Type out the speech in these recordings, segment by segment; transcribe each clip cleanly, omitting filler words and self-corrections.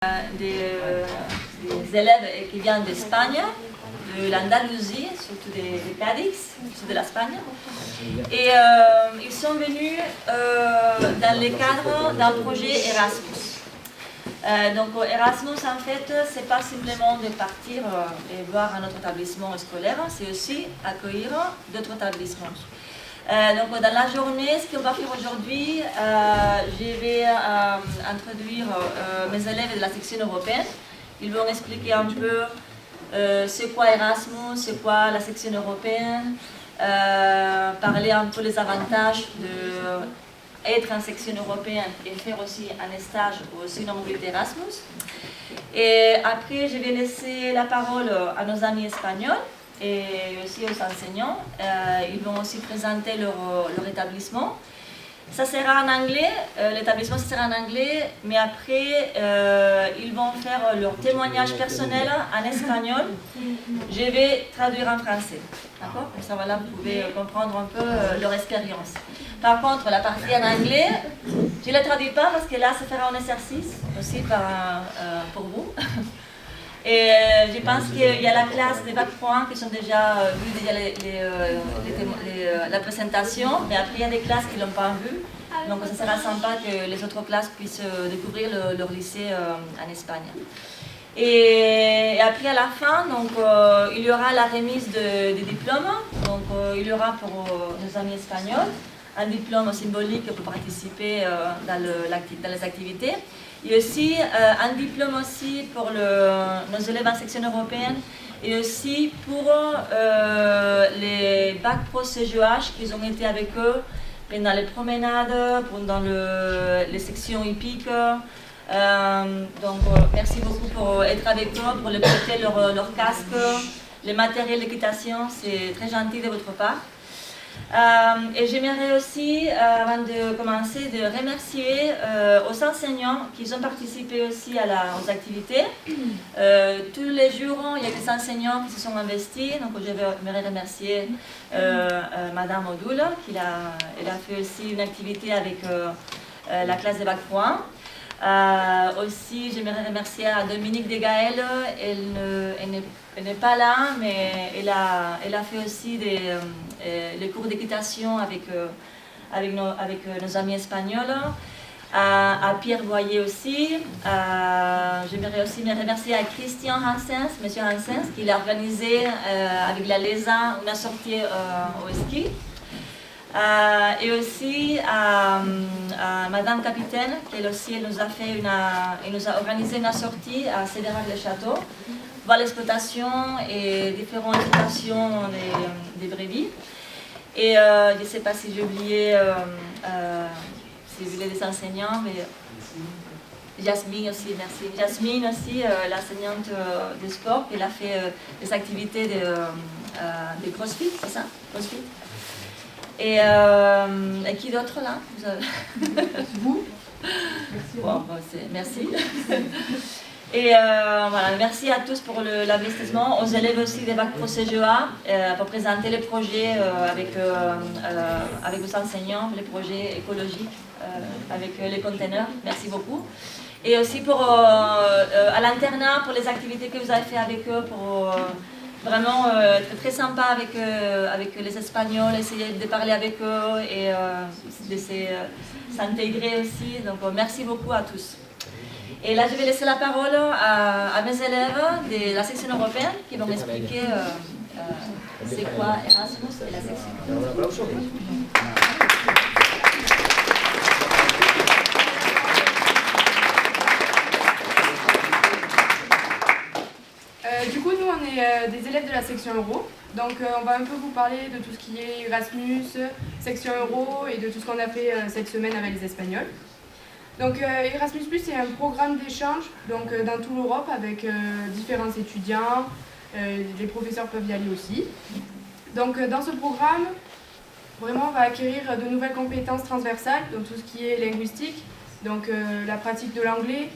des élèves qui viennent d'Espagne, de l'Andalousie, surtout des Cadix, surtout de l'Espagne. Et ils sont venus dans le cadre d'un projet Erasmus. Donc Erasmus, en fait, c'est pas simplement de partir et voir un autre établissement scolaire, c'est aussi accueillir d'autres établissements. Donc dans la journée, ce qu'on va faire aujourd'hui, je vais introduire mes élèves de la section européenne. Ils vont expliquer un peu c'est quoi Erasmus, c'est quoi la section européenne, parler un peu des avantages d'être en section européenne et faire aussi un stage ou aussi une mobilité Erasmus. Et après, je vais laisser la parole à nos amis espagnols et aussi aux enseignants. Ils vont aussi présenter leur établissement. Ça sera en anglais, l'établissement sera en anglais, mais après ils vont faire leur témoignage personnel en espagnol. Je vais traduire en français. D'accord? Comme ça, voilà, vous pouvez comprendre un peu leur expérience. Par contre, la partie en anglais, je ne la traduis pas parce que là, ça fera un exercice aussi pour vous. Et je pense qu'il y a la classe des bac pro 1 qui sont déjà vu déjà la présentation, mais après il y a des classes qui ne l'ont pas vu. Donc ça sera sympa que les autres classes puissent découvrir leur lycée en Espagne. Et après à la fin, donc, il y aura la remise des diplômes. Donc il y aura pour nos amis espagnols un diplôme symbolique pour participer dans les activités. Et aussi un diplôme aussi pour nos élèves en section européenne et aussi pour les bac pro CGH qui ont été avec eux pendant les promenades, pendant les sections hippiques. Donc merci beaucoup pour être avec eux, pour les prêter leur casque, les matériels d'équitation, c'est très gentil de votre part. Et j'aimerais aussi, avant de commencer, de remercier aux enseignants qui ont participé aussi aux activités. Tous les jours, il y a des enseignants qui se sont investis. Donc, j'aimerais remercier Madame Odoul, elle a fait aussi une activité avec la classe de bac pro 1. Aussi, j'aimerais remercier à Dominique Desgaël. Elle n'est pas là, mais elle a fait aussi les cours d'équitation avec nos amis espagnols. À Pierre Boyer aussi. J'aimerais aussi me remercier à Christian Hansens, Monsieur Hansens, qui a organisé avec la LESA une sortie au ski. Et aussi à Madame Capitaine, qui elle nous a organisé une sortie à Sévérac-le-Château, voir l'exploitation et différentes exploitations des brebis. Et je ne sais pas si j'ai oublié les enseignants, mais Jasmine aussi, merci. Jasmine aussi, l'enseignante de sport, elle a fait des activités de CrossFit, c'est ça? CrossFit. Et qui d'autre là? Vous. Bon, merci. Et voilà, merci à tous pour l'investissement, aux élèves aussi des bac pro CGA pour présenter les projets avec vos enseignants, les projets écologiques avec les containers. Merci beaucoup. Et aussi à l'internat, pour les activités que vous avez fait avec eux, pour vraiment être très sympa avec les Espagnols, essayer de parler avec eux et de s'intégrer aussi. Donc merci beaucoup à tous. Et là, je vais laisser la parole à mes élèves de la section européenne qui vont m'expliquer c'est quoi Erasmus et la section. Du coup, nous, on est des élèves de la section Euro. Donc, on va un peu vous parler de tout ce qui est Erasmus, section Euro et de tout ce qu'on a fait cette semaine avec les Espagnols. Donc Erasmus+, c'est un programme d'échange dans toute l'Europe avec différents étudiants, les professeurs peuvent y aller aussi. Donc dans ce programme, vraiment on va acquérir de nouvelles compétences transversales, donc tout ce qui est linguistique, donc la pratique de l'anglais,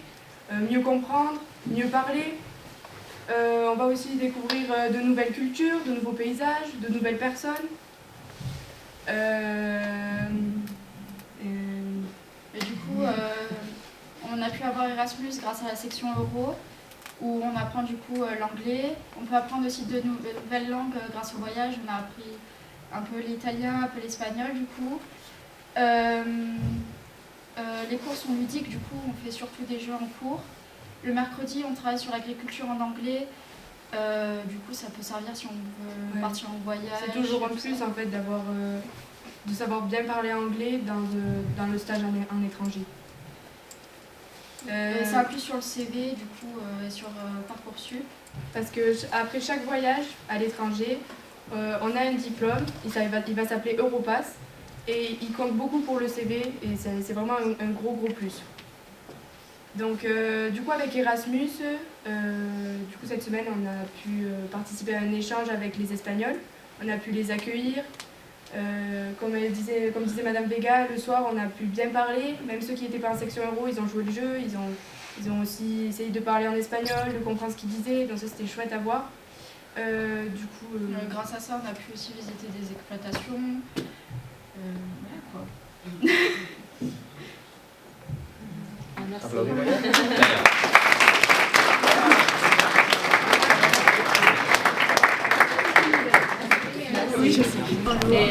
mieux comprendre, mieux parler. On va aussi découvrir de nouvelles cultures, de nouveaux paysages, de nouvelles personnes. Et du coup, on On a pu avoir Erasmus grâce à la section Euro, où on apprend du coup l'anglais. On peut apprendre aussi de nouvelles langues grâce au voyage. On a appris un peu l'italien, un peu l'espagnol du coup. Les cours sont ludiques, du coup on fait surtout des jeux en cours. Le mercredi on travaille sur l'agriculture en anglais. Du coup ça peut servir si on veut partir en voyage. C'est toujours un plus en fait d'avoir de savoir bien parler anglais dans le stage en étranger. C'est un plus sur le CV du coup et sur Parcoursup. Parce que après chaque voyage à l'étranger, on a un diplôme, il va s'appeler Europass et il compte beaucoup pour le CV et c'est vraiment un gros plus. Donc du coup avec Erasmus, du coup cette semaine on a pu participer à un échange avec les Espagnols, on a pu les accueillir. Comme disait Madame Vega, le soir on a pu bien parler, même ceux qui n'étaient pas en section euro, ils ont joué le jeu, ils ont aussi essayé de parler en espagnol, de comprendre ce qu'ils disaient, donc ça c'était chouette à voir. Grâce à ça on a pu aussi visiter des exploitations. Voilà quoi. Merci.